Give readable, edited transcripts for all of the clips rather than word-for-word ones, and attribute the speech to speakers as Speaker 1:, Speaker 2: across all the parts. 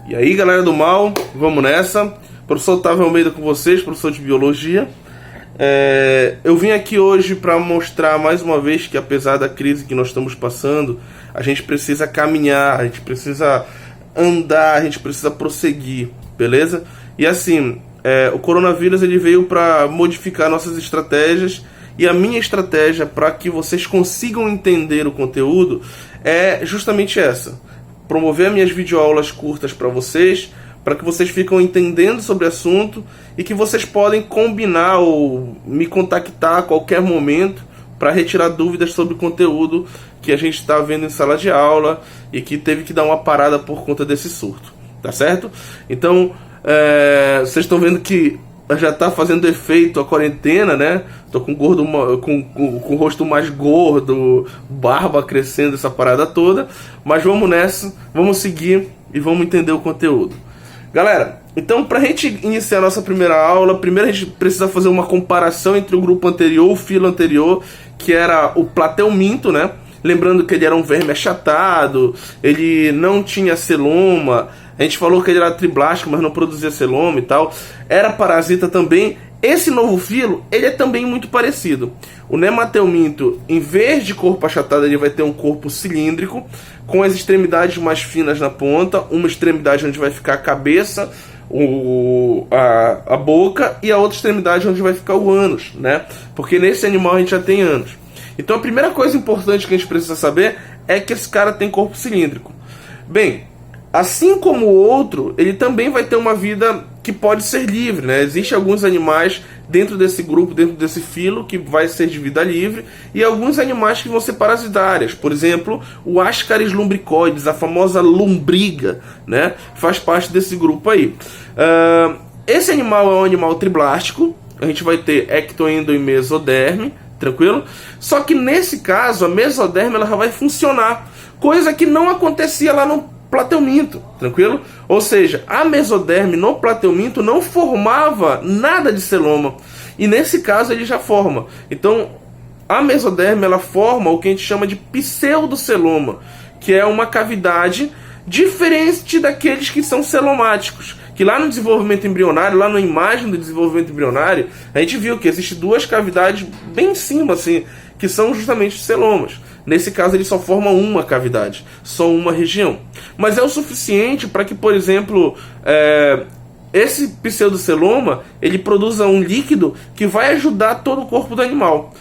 Speaker 1: E aí, galera do mal, vamos nessa. Professor Otávio Almeida com vocês, professor de Biologia. Eu vim aqui hoje para mostrar mais uma vez que, apesar da crise que nós estamos passando, a gente precisa caminhar, a gente precisa andar, a gente precisa prosseguir, beleza? E assim, o coronavírus ele veio para modificar nossas estratégias, e a minha estratégia para que vocês consigam entender o conteúdo é justamente essa: promover minhas videoaulas curtas para que vocês fiquem entendendo sobre o assunto e que vocês podem combinar ou me contactar a qualquer momento para retirar dúvidas sobre o conteúdo que a gente está vendo em sala de aula e que teve que dar uma parada por conta desse surto, tá certo? Então, vocês estão vendo que já está fazendo efeito a quarentena, né? Tô com o rosto mais gordo, barba crescendo, essa parada toda. Mas vamos nessa, vamos seguir e vamos entender o conteúdo. Galera, então para a gente iniciar a nossa primeira aula, primeiro a gente precisa fazer uma comparação entre o grupo anterior, o filo anterior, que era o plateuminto, né? Lembrando que ele era um verme achatado, ele não tinha celoma. A gente falou que ele era triblástico, mas não produzia celoma e tal. Era parasita também. Esse novo filo, ele é também muito parecido. O nemateuminto, em vez de corpo achatado, ele vai ter um corpo cilíndrico, com as extremidades mais finas na ponta, uma extremidade onde vai ficar a cabeça, a boca, e a outra extremidade onde vai ficar o ânus, né? Porque nesse animal a gente já tem ânus. Então a primeira coisa importante que a gente precisa saber é que esse cara tem corpo cilíndrico. Bem, assim como o outro, ele também vai ter uma vida que pode ser livre, né? Existem alguns animais dentro desse grupo, dentro desse filo, que vai ser de vida livre, e alguns animais que vão ser parasitárias. Por exemplo, o Ascaris lumbricoides, a famosa lombriga, né? Faz parte desse grupo aí. Esse animal é um animal triblástico. A gente vai ter ectoendo e mesoderme, tranquilo? Só que nesse caso, a mesoderme ela já vai funcionar, coisa que não acontecia lá no plateuminto, tranquilo? Ou seja, a mesoderme no plateuminto não formava nada de celoma, e nesse caso ele já forma. Então, a mesoderme ela forma o que a gente chama de pseudoceloma, que é uma cavidade diferente daqueles que são celomáticos. Que lá no desenvolvimento embrionário, lá na imagem do desenvolvimento embrionário, a gente viu que existem duas cavidades bem em cima, assim, que são justamente os celomas. Nesse caso, ele só forma uma cavidade, só uma região. Mas é o suficiente para que, por exemplo, esse pseudoceloma ele produza um líquido que vai ajudar todo o corpo do animal.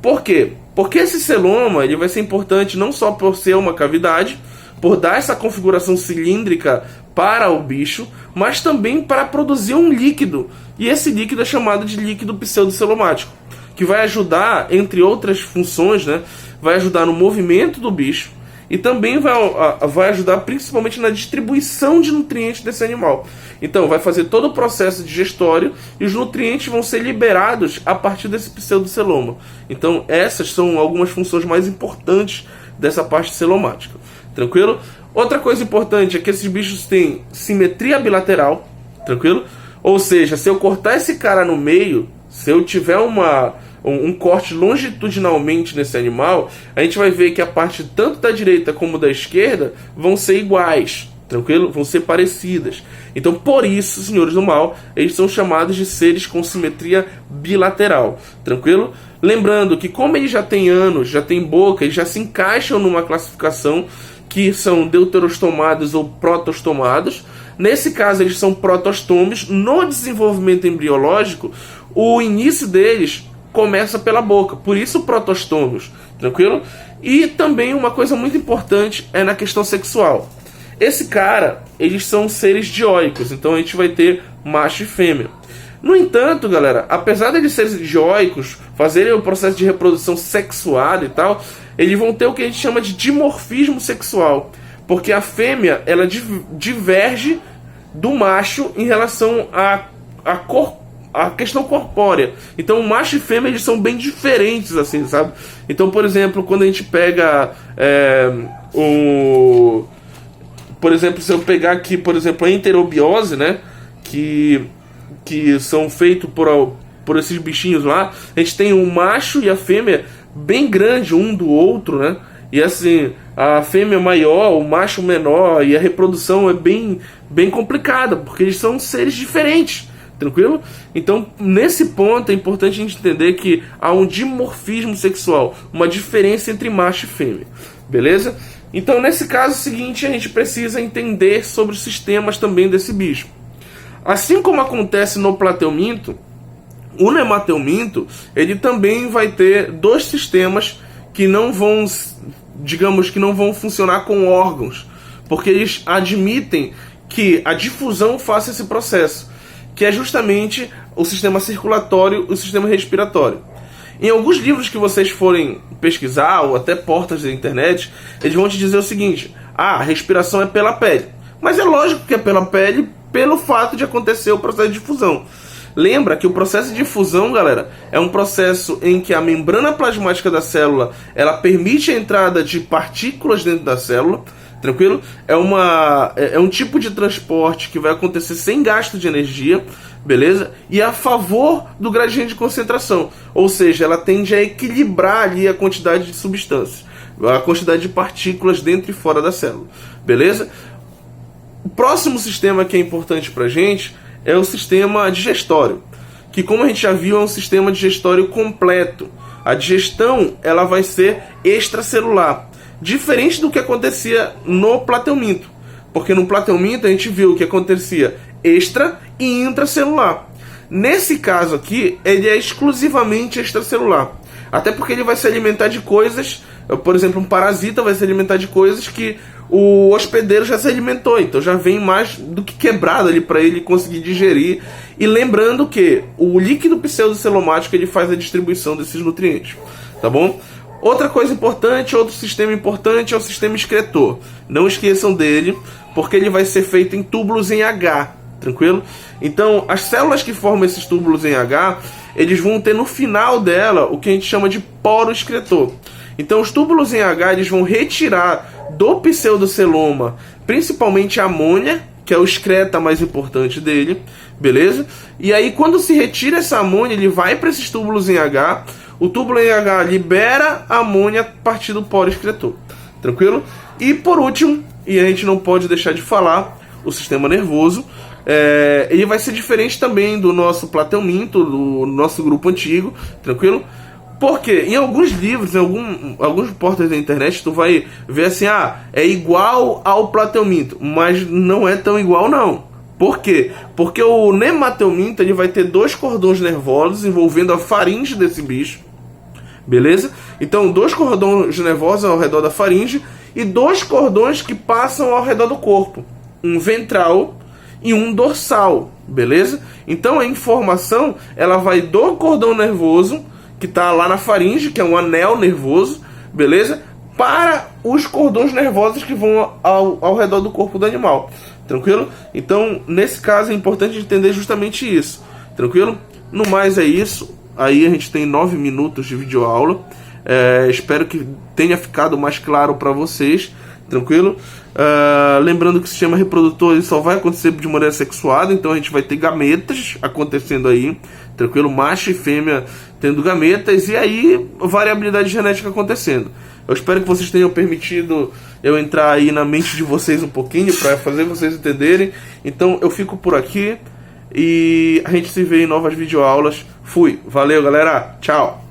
Speaker 1: Por quê? Porque esse celoma ele vai ser importante não só por ser uma cavidade, por dar essa configuração cilíndrica para o bicho, mas também para produzir um líquido. E esse líquido é chamado de líquido pseudocelomático, que vai ajudar, entre outras funções, né? Vai ajudar no movimento do bicho e também vai ajudar principalmente na distribuição de nutrientes desse animal. Então vai fazer todo o processo digestório e os nutrientes vão ser liberados a partir desse pseudoceloma. Então essas são algumas funções mais importantes dessa parte celomática. Tranquilo? Outra coisa importante é que esses bichos têm simetria bilateral. Tranquilo? Ou seja, se eu cortar esse cara no meio, se eu tiver um corte longitudinalmente nesse animal, a gente vai ver que a parte tanto da direita como da esquerda vão ser iguais, tranquilo? Vão ser parecidas. Então, por isso, senhores do mal, eles são chamados de seres com simetria bilateral, tranquilo? Lembrando que como eles já têm ânus, já têm boca, eles já se encaixam numa classificação que são deuterostomados ou protostomados. Nesse caso, eles são protostomes. No desenvolvimento embriológico, o início deles começa pela boca, por isso protostômios, tranquilo? E também uma coisa muito importante é na questão sexual. Esse cara, eles são seres dioicos, então a gente vai ter macho e fêmea. No entanto, galera, apesar de eles serem dioicos, fazerem o processo de reprodução sexuada e tal, eles vão ter o que a gente chama de dimorfismo sexual, porque a fêmea, ela diverge do macho em relação a questão corpórea. Então, o macho e fêmea eles são bem diferentes, assim, sabe? Então, por exemplo, quando a gente pega por exemplo, se eu pegar aqui, por exemplo, a enterobiose, né? Que são feitos por esses bichinhos lá, a gente tem o macho e a fêmea bem grande um do outro, né? E assim, a fêmea maior, o macho menor, e a reprodução é bem complicada, porque eles são seres diferentes, tranquilo? Então, nesse ponto, é importante a gente entender que há um dimorfismo sexual, uma diferença entre macho e fêmea, beleza? Então, nesse caso seguinte, a gente precisa entender sobre os sistemas também desse bicho. Assim como acontece no plateuminto, o nemateuminto, ele também vai ter dois sistemas que não vão, digamos que não vão funcionar com órgãos, porque eles admitem que a difusão faça esse processo, que é justamente o sistema circulatório e o sistema respiratório. Em alguns livros que vocês forem pesquisar, ou até portas da internet, eles vão te dizer o seguinte: a respiração é pela pele. Mas é lógico que é pela pele, pelo fato de acontecer o processo de difusão. Lembra que o processo de difusão, galera, é um processo em que a membrana plasmática da célula, ela permite a entrada de partículas dentro da célula, tranquilo? É um tipo de transporte que vai acontecer sem gasto de energia, beleza? E a favor do gradiente de concentração, ou seja, ela tende a equilibrar ali a quantidade de substâncias, a quantidade de partículas dentro e fora da célula, beleza? O próximo sistema que é importante pra gente é o sistema digestório, que, como a gente já viu, é um sistema digestório completo. A digestão, ela vai ser extracelular, diferente do que acontecia no plateuminto, porque no plateuminto a gente viu que acontecia extra e intracelular. Nesse caso aqui, ele é exclusivamente extracelular, até porque ele vai se alimentar de coisas, por exemplo, um parasita vai se alimentar de coisas que o hospedeiro já se alimentou, então já vem mais do que quebrado ali para ele conseguir digerir. E lembrando que o líquido pseudocelomático, ele faz a distribuição desses nutrientes, tá bom? Outra coisa importante, outro sistema importante é o sistema excretor. Não esqueçam dele, porque ele vai ser feito em túbulos em H, tranquilo? Então, as células que formam esses túbulos em H, eles vão ter no final dela o que a gente chama de poro excretor. Então, os túbulos em H, eles vão retirar do pseudoceloma principalmente a amônia, que é o excreta mais importante dele, beleza? E aí, quando se retira essa amônia, ele vai para esses túbulos em H. O túbulo em H libera a amônia a partir do poro excretor, tranquilo? E por último, e a gente não pode deixar de falar, o sistema nervoso. Ele vai ser diferente também do nosso plateuminto, do nosso grupo antigo, tranquilo? Porque em alguns livros, em alguns portais da internet, tu vai ver assim, é igual ao plateuminto, mas não é tão igual não. Por quê? Porque o nemateuminto, ele vai ter dois cordões nervosos envolvendo a faringe desse bicho, beleza? Então, dois cordões nervosos ao redor da faringe e dois cordões que passam ao redor do corpo, um ventral e um dorsal, beleza? Então, a informação, ela vai do cordão nervoso, que está lá na faringe, que é um anel nervoso, beleza? Para os cordões nervosos que vão ao redor do corpo do animal, tranquilo? Então, nesse caso, é importante entender justamente isso, tranquilo? No mais é isso. Aí a gente tem 9 minutos de videoaula. Espero que tenha ficado mais claro para vocês, tranquilo? Lembrando que o sistema reprodutor ele só vai acontecer de maneira sexuada, então a gente vai ter gametas acontecendo aí, tranquilo? Macho e fêmea tendo gametas, e aí variabilidade genética acontecendo. Eu espero que vocês tenham permitido eu entrar aí na mente de vocês um pouquinho, para fazer vocês entenderem. Então eu fico por aqui e a gente se vê em novas videoaulas. Fui, valeu galera, tchau!